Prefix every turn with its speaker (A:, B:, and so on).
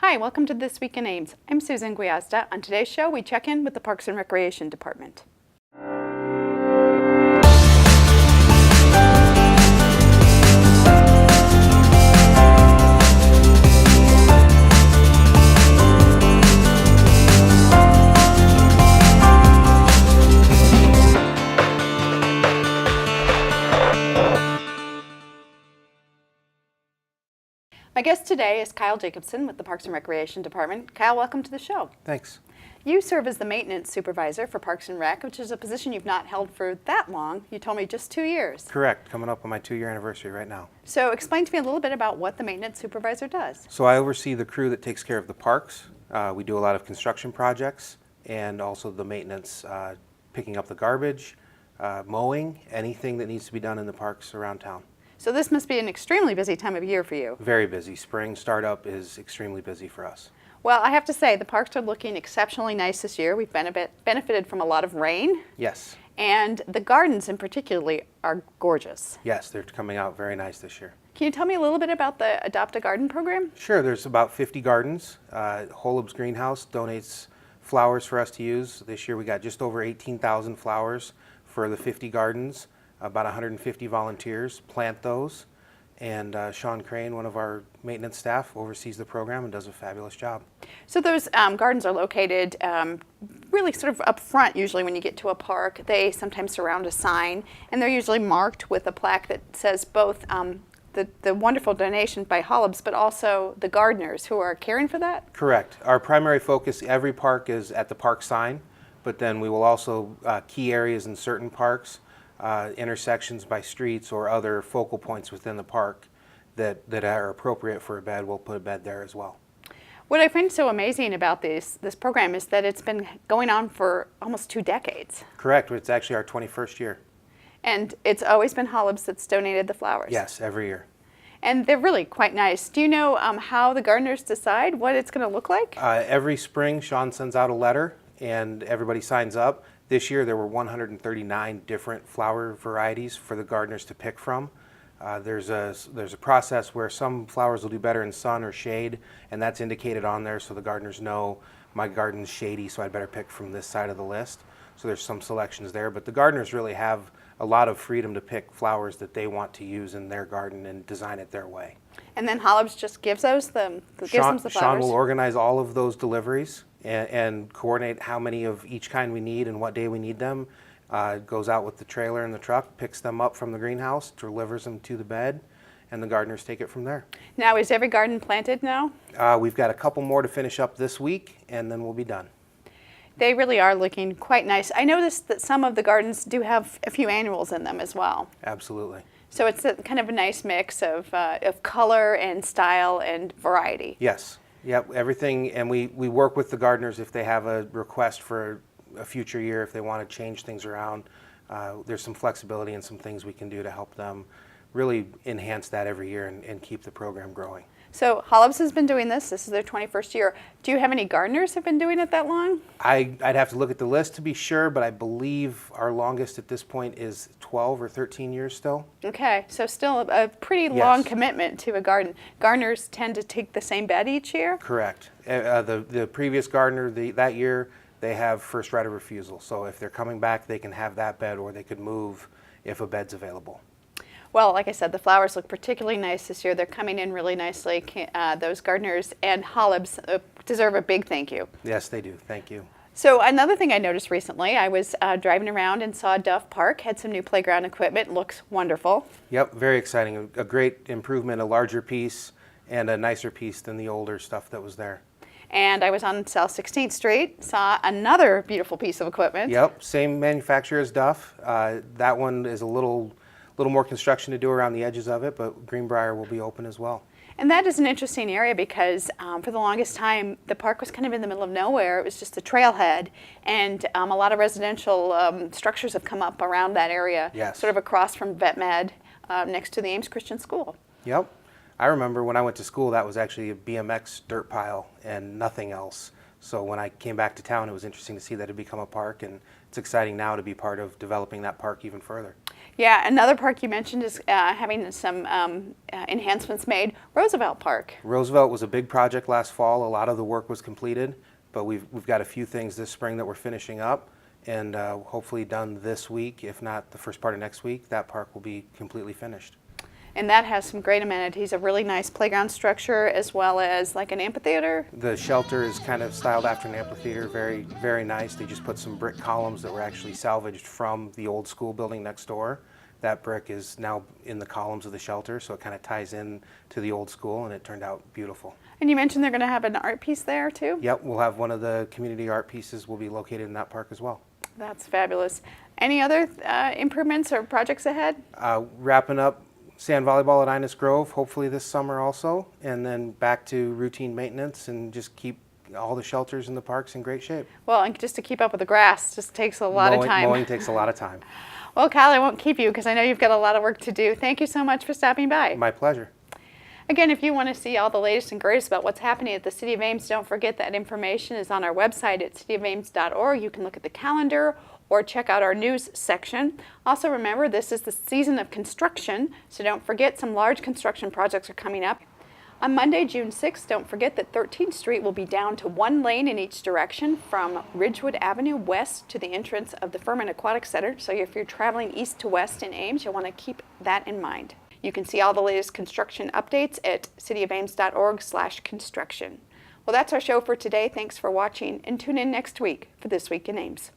A: Hi, welcome to This Week in Ames. I'm Susan Guiazda. On today's show, we check in with the Parks and Recreation Department. My guest today is Kyle Jacobson with the Parks and Recreation Department. Kyle, welcome to the show.
B: Thanks.
A: You serve as the maintenance supervisor for Parks and Rec, which is a position you've not held for that long. You told me just 2 years.
B: Correct. Coming up on my 2-year anniversary right now.
A: So explain to me a little bit about what the maintenance supervisor does.
B: So I oversee the crew that takes care of the parks. We do a lot of construction projects and also the maintenance, picking up the garbage, mowing, anything that needs to be done in the parks around town.
A: So this must be an extremely busy time of year for you.
B: Very busy. Spring startup is extremely busy for us.
A: Well, I have to say, the parks are looking exceptionally nice this year. We've benefited from a lot of rain.
B: Yes.
A: And the gardens in particular are gorgeous.
B: Yes, they're coming out very nice this year.
A: Can you tell me a little bit about the Adopt a Garden program?
B: Sure. There's about 50 gardens. Holub's Greenhouse donates flowers for us to use. This year we got just over 18,000 flowers for the 50 gardens. About 150 volunteers plant those, and Sean Crane, one of our maintenance staff, oversees the program and does a fabulous job.
A: So those gardens are located really sort of up front usually when you get to a park. They sometimes surround a sign, and they're usually marked with a plaque that says both the wonderful donation by Holub's, but also the gardeners who are caring for that?
B: Correct. Our primary focus, every park is at the park sign, but then we will also key areas in certain parks, intersections by streets or other focal points within the park that are appropriate for a bed. We'll put a bed there as well.
A: What I find so amazing about this program is that it's been going on for almost 2 decades.
B: Correct. It's actually our 21st year.
A: And it's always been Holub's that's donated the flowers?
B: Yes, every year.
A: And they're really quite nice. Do you know how the gardeners decide what it's going to look like?
B: Every spring, Sean sends out a letter and everybody signs up. This year there were 139 different flower varieties for the gardeners to pick from. There's a process where some flowers will do better in sun or shade, and that's indicated on there so the gardeners know my garden's shady, so I'd better pick from this side of the list. So there's some selections there, but the gardeners really have a lot of freedom to pick flowers that they want to use in their garden and design it their way.
A: And then Holub's just gives them the flowers?
B: Sean will organize all of those deliveries and coordinate how many of each kind we need and what day we need them. Goes out with the trailer and the truck, picks them up from the greenhouse, delivers them to the bed, and the gardeners take it from there.
A: Now, is every garden planted now?
B: We've got a couple more to finish up this week, and then we'll be done.
A: They really are looking quite nice. I noticed that some of the gardens do have a few annuals in them as well.
B: Absolutely.
A: So it's kind of a nice mix of color and style and variety.
B: Yes. Yep, everything, and we work with the gardeners if they have a request for a future year, if they want to change things around. There's some flexibility and some things we can do to help them really enhance that every year and keep the program growing.
A: So Holub's has been doing this. This is their 21st year. Do you have any gardeners who have been doing it that long?
B: I'd have to look at the list to be sure, but I believe our longest at this point is 12 or 13 years still.
A: Okay, so still a pretty long commitment to a garden. Gardeners tend to take the same bed each year?
B: Correct. The previous gardener that year, they have first right of refusal. So if they're coming back, they can have that bed or they could move if a bed's available.
A: Well, like I said, the flowers look particularly nice this year. They're coming in really nicely. Those gardeners and Holub's deserve a big thank you.
B: Yes, they do. Thank you.
A: So another thing I noticed recently, I was driving around and saw Dove Park had some new playground equipment. Looks wonderful. Yep,
B: very exciting. A great improvement, a larger piece, and a nicer piece than the older stuff that was there.
A: And I was on South 16th Street, saw another beautiful piece of equipment.
B: Yep, same manufacturer as Duff. That one is a little more construction to do around the edges of it, but Greenbrier will be open as well.
A: And that is an interesting area because for the longest time, the park was kind of in the middle of nowhere. It was just a trailhead, and a lot of residential structures have come up around that area, sort of across from Vet Med, next to the Ames Christian School.
B: Yep. I remember when I went to school, that was actually a BMX dirt pile and nothing else. So when I came back to town, it was interesting to see that it had become a park, and it's exciting now to be part of developing that park even further.
A: Yeah, another park you mentioned is having some enhancements made, Roosevelt Park.
B: Roosevelt was a big project last fall. A lot of the work was completed, but we've got a few things this spring that we're finishing up, and hopefully done this week. If not the first part of next week, that park will be completely finished.
A: And that has some great amenities, a really nice playground structure as well as like an amphitheater.
B: The shelter is kind of styled after an amphitheater, very, very nice. They just put some brick columns that were actually salvaged from the old school building next door. That brick is now in the columns of the shelter, so it kind of ties in to the old school, and it turned out beautiful.
A: And you mentioned they're going to have an art piece there too?
B: Yep, we'll have one of the community art pieces will be located in that park as well.
A: That's fabulous. Any other improvements or projects ahead?
B: Wrapping up sand volleyball at Innis Grove, hopefully this summer also, and then back to routine maintenance and just keep all the shelters in the parks in great shape.
A: Well, and just to keep up with the grass just takes a lot of time.
B: Mowing takes a lot of time.
A: Well, Kyle, I won't keep you because I know you've got a lot of work to do. Thank you so much for stopping by.
B: My pleasure.
A: Again, if you want to see all the latest and greatest about what's happening at the City of Ames, don't forget that information is on our website at cityofames.org. You can look at the calendar or check out our news section. Also remember, this is the season of construction, so don't forget some large construction projects are coming up. On Monday, June 6th, don't forget that 13th Street will be down to one lane in each direction from Ridgewood Avenue west to the entrance of the Furman Aquatic Center. So if you're traveling east to west in Ames, you'll want to keep that in mind. You can see all the latest construction updates at cityofames.org/construction. Well, that's our show for today. Thanks for watching, and tune in next week for This Week in Ames.